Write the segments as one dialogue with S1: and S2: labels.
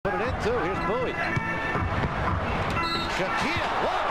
S1: Put it in too. Here's Bowie. Shaquille. Whoa.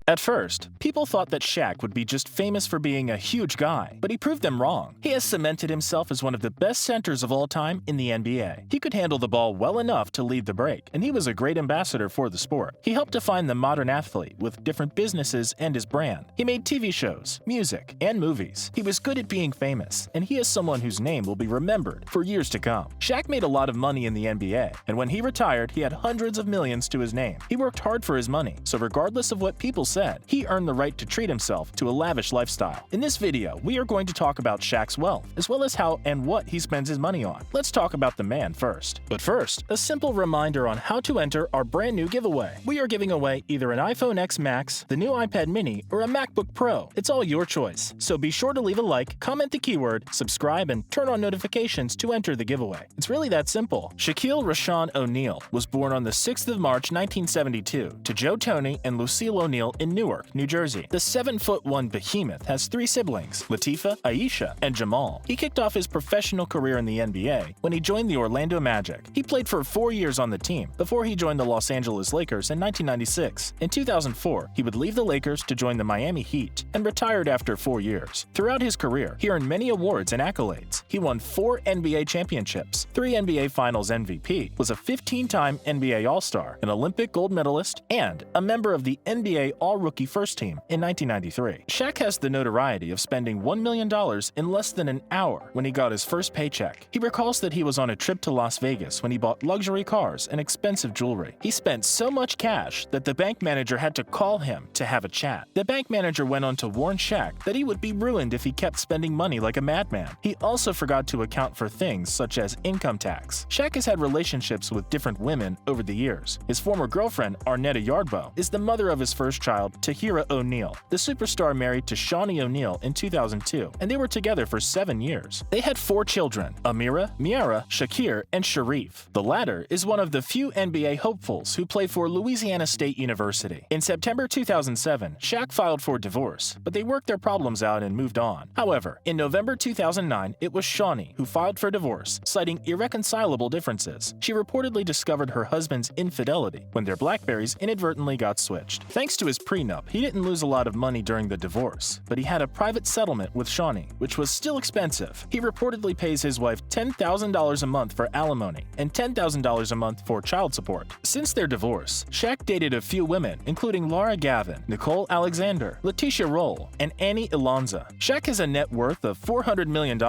S2: At first, people thought that Shaq would be just famous for being a huge guy, but he proved them wrong. He has cemented himself as one of the best centers of all time in the NBA. He could handle the ball well enough to lead the break, and he was a great ambassador for the sport. He helped define the modern athlete with different businesses and his brand. He made TV shows, music, and movies. He was good at being famous, and he is someone whose name will be remembered for years to come. Shaq made a lot of money in the NBA, and when he retired, he had hundreds of millions to his name. He worked hard for his money, so regardless of what people said, he earned the right to treat himself to a lavish lifestyle. In this video, we are going to talk about Shaq's wealth, as well as how and what he spends his money on. Let's talk about the man first. But first, a simple reminder on how to enter our brand new giveaway. We are giving away either an iPhone X Max, the new iPad mini, or a MacBook Pro. It's all your choice. So be sure to leave a like, comment the keyword, subscribe, and turn on notifications to enter the giveaway. It's really that simple. Shaquille Rashaun O'Neal was born on the 6th of March 1972 to Joe Tony and Lucille O'Neal in Newark, New Jersey. The 7'1" behemoth has 3 siblings, Latifah, Aisha, and Jamal. He kicked off his professional career in the NBA when he joined the Orlando Magic. He played for 4 years on the team before he joined the Los Angeles Lakers in 1996. In 2004, he would leave the Lakers to join the Miami Heat and retired after 4 years. Throughout his career, he earned many awards and accolades. He won 4 NBA championships, 3 NBA Finals MVP, was a 15-time NBA All-Star, an Olympic gold medalist, and a member of the NBA All-Rookie First Team in 1993. Shaq has the notoriety of spending $1 million in less than an hour when he got his first paycheck. He recalls that he was on a trip to Las Vegas when he bought luxury cars and expensive jewelry. He spent so much cash that the bank manager had to call him to have a chat. The bank manager went on to warn Shaq that he would be ruined if he kept spending money like a madman. He also forgot to account for things such as income tax. Shaq has had relationships with different women over the years. His former girlfriend, Arnetta Yardbow, is the mother of his first child, Tahira O'Neal. The superstar married to Shaq ONeal in 2002, and they were together for 7 years. They had 4 children, Amira, Miara, Shakir, and Sharif. The latter is one of the few NBA hopefuls who play for Louisiana State University. In September 2007, Shaq filed for divorce, but they worked their problems out and moved on. However, in November 2009, it was Shawnee who filed for divorce, citing irreconcilable differences. She reportedly discovered her husband's infidelity when their Blackberries inadvertently got switched. Thanks to his prenup, he didn't lose a lot of money during the divorce, but he had a private settlement with Shawnee, which was still expensive. He reportedly pays his wife $10,000 a month for alimony and $10,000 a month for child support. Since their divorce, Shaq dated a few women, including Laura Gavin, Nicole Alexander, Letitia Roll, and Annie Alonza. Shaq has a net worth of $400 million.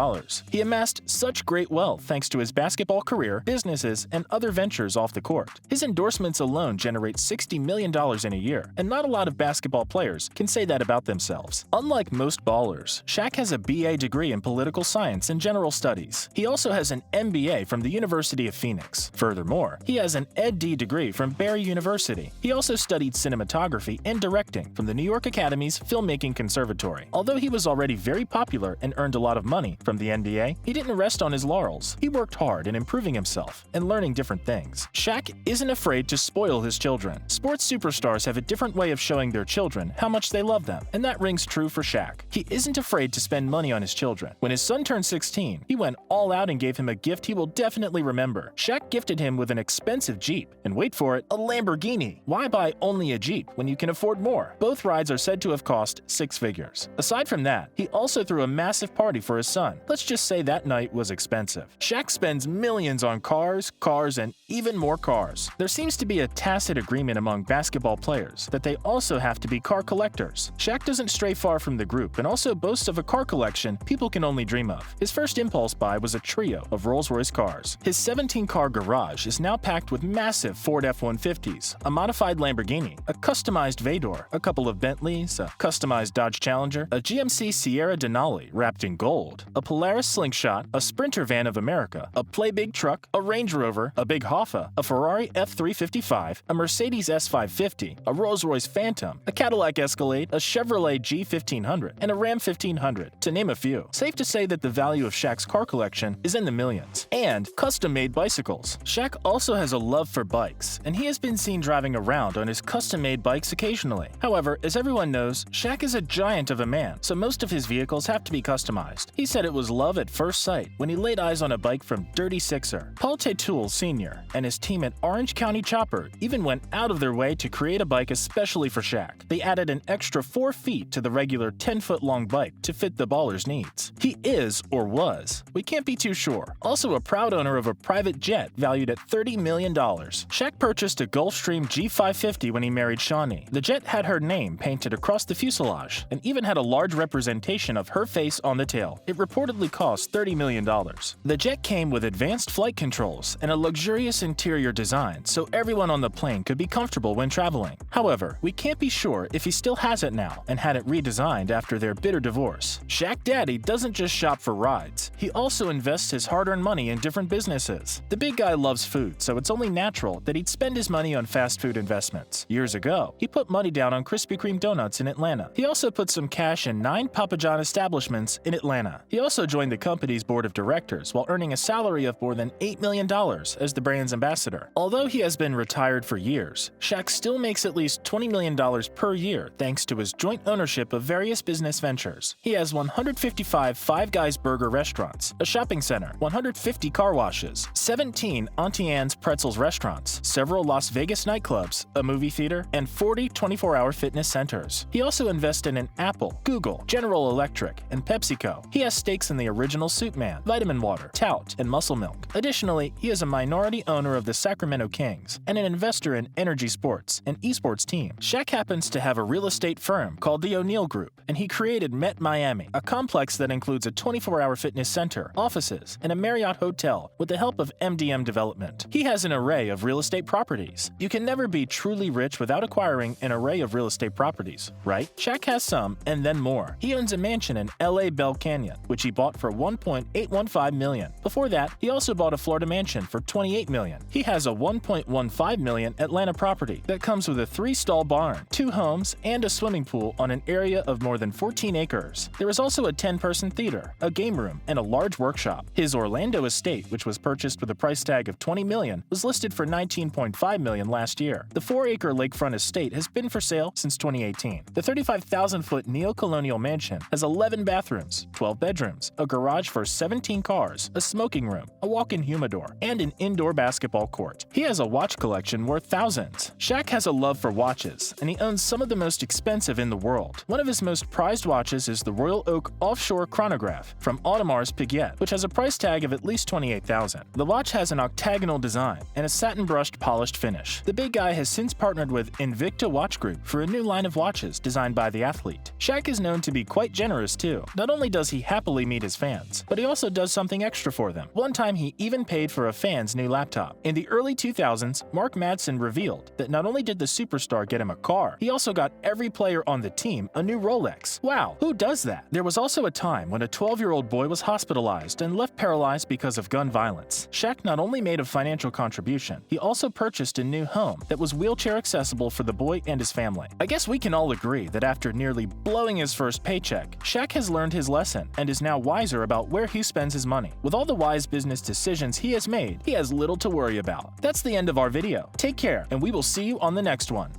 S2: He amassed such great wealth thanks to his basketball career, businesses, and other ventures off the court. His endorsements alone generate $60 million in a year, and not a lot of basketball players can say that about themselves. Unlike most ballers, Shaq has a BA degree in political science and general studies. He also has an MBA from the University of Phoenix. Furthermore, he has an Ed.D. degree from Barry University. He also studied cinematography and directing from the New York Academy's Filmmaking Conservatory. Although he was already very popular and earned a lot of money from the NBA, he didn't rest on his laurels. He worked hard in improving himself and learning different things. Shaq isn't afraid to spoil his children. Sports superstars have a different way of showing their children how much they love them, and that rings true for Shaq. He isn't afraid to spend money on his children. When his son turned 16, he went all out and gave him a gift he will definitely remember. Shaq gifted him with an expensive Jeep, and wait for it, a Lamborghini. Why buy only a Jeep when you can afford more? Both rides are said to have cost 6 figures. Aside from that, he also threw a massive party for his son. Let's just say that night was expensive. Shaq spends millions on cars, and even more cars. There seems to be a tacit agreement among basketball players that they also have to be car collectors. Shaq doesn't stray far from the group and also boasts of a car collection people can only dream of. His first impulse buy was a trio of Rolls-Royce cars. His 17-car garage is now packed with massive Ford F-150s, a modified Lamborghini, a customized Vador, a couple of Bentleys, a customized Dodge Challenger, a GMC Sierra Denali wrapped in gold, a Polaris Slingshot, a Sprinter van of America, a Playbig truck, a Range Rover, a Big Hoffa, a Ferrari F355, a Mercedes S550, a Rolls-Royce Phantom, Phantom, a Cadillac Escalade, a Chevrolet G1500, and a Ram 1500, to name a few. Safe to say that the value of Shaq's car collection is in the millions. And custom-made bicycles. Shaq also has a love for bikes, and he has been seen driving around on his custom-made bikes occasionally. However, as everyone knows, Shaq is a giant of a man, so most of his vehicles have to be customized. He said it was love at first sight when he laid eyes on a bike from Dirty Sixer. Paul Tatoul Sr. and his team at Orange County Chopper even went out of their way to create a bike especially for Shaq. They added an extra 4 feet to the regular 10-foot-long bike to fit the baller's needs. He is, or was, we can't be too sure, also a proud owner of a private jet valued at $30 million. Shaq purchased a Gulfstream G550 when he married Shawnee. The jet had her name painted across the fuselage and even had a large representation of her face on the tail. It reportedly cost $30 million. The jet came with advanced flight controls and a luxurious interior design so everyone on the plane could be comfortable when traveling. However, we can't be sure if he still has it now and had it redesigned after their bitter divorce. Shaq Daddy doesn't just shop for rides. He also invests his hard-earned money in different businesses. The big guy loves food, so it's only natural that he'd spend his money on fast food investments. Years ago, he put money down on Krispy Kreme donuts in Atlanta. He also put some cash in 9 Papa John establishments in Atlanta. He also joined the company's board of directors while earning a salary of more than $8 million as the brand's ambassador. Although he has been retired for years, Shaq still makes at least $20 million per year thanks to his joint ownership of various business ventures. He has 155 Five Guys burger restaurants, a shopping center, 150 car washes, 17 Auntie Anne's Pretzels restaurants, several Las Vegas nightclubs, a movie theater, and 40 24-hour fitness centers. He also invested in Apple, Google, General Electric, and PepsiCo. He has stakes in the original Soup Man, Vitamin Water, Tout, and Muscle Milk. Additionally, he is a minority owner of the Sacramento Kings and an investor in Energy Sports, an esports team. Shaq happens to have a real estate firm called the O'Neal Group, and he created Met Miami, a complex that includes a 24-hour fitness center, offices, and a Marriott hotel with the help of MDM Development. He has an array of real estate properties. You can never be truly rich without acquiring an array of real estate properties, right? Shaq has some, and then more. He owns a mansion in LA Bell Canyon, which he bought for $1.815 million. Before that, he also bought a Florida mansion for $28 million. He has a $1.15 million Atlanta property that comes with a 3-stall barn, 2 homes, and a swimming pool on an area of more than 14 acres. There is also a 10-person theater, a game room, and a large workshop. His Orlando estate, which was purchased with a price tag of $20 million, was listed for $19.5 million last year. The 4-acre lakefront estate has been for sale since 2018. The 35,000-foot neo-colonial mansion has 11 bathrooms, 12 bedrooms, a garage for 17 cars, a smoking room, a walk-in humidor, and an indoor basketball court. He has a watch collection worth thousands. Shaq has a love for watches, and he owns some of the most expensive in the world. One of his most prized watches is the Royal Oak Offshore Chronograph from Audemars Piguet, which has a price tag of at least $28,000. The watch has an octagonal design and a satin-brushed polished finish. The big guy has since partnered with Invicta Watch Group for a new line of watches designed by the athlete. Shaq is known to be quite generous too. Not only does he happily meet his fans, but he also does something extra for them. One time he even paid for a fan's new laptop. In the early 2000s, Mark Madsen revealed that not only did the superstar get him a car, he also got every player on the team a new Rolex. Wow, who does that? There was also a time when a 12-year-old boy was hospitalized and left paralyzed because of gun violence. Shaq not only made a financial contribution, he also purchased a new home that was wheelchair accessible for the boy and his family. I guess we can all agree that after nearly blowing his first paycheck, Shaq has learned his lesson and is now wiser about where he spends his money. With all the wise business decisions he has made, he has little to worry about. That's the end of our video. Take care, and we will see you on the next one.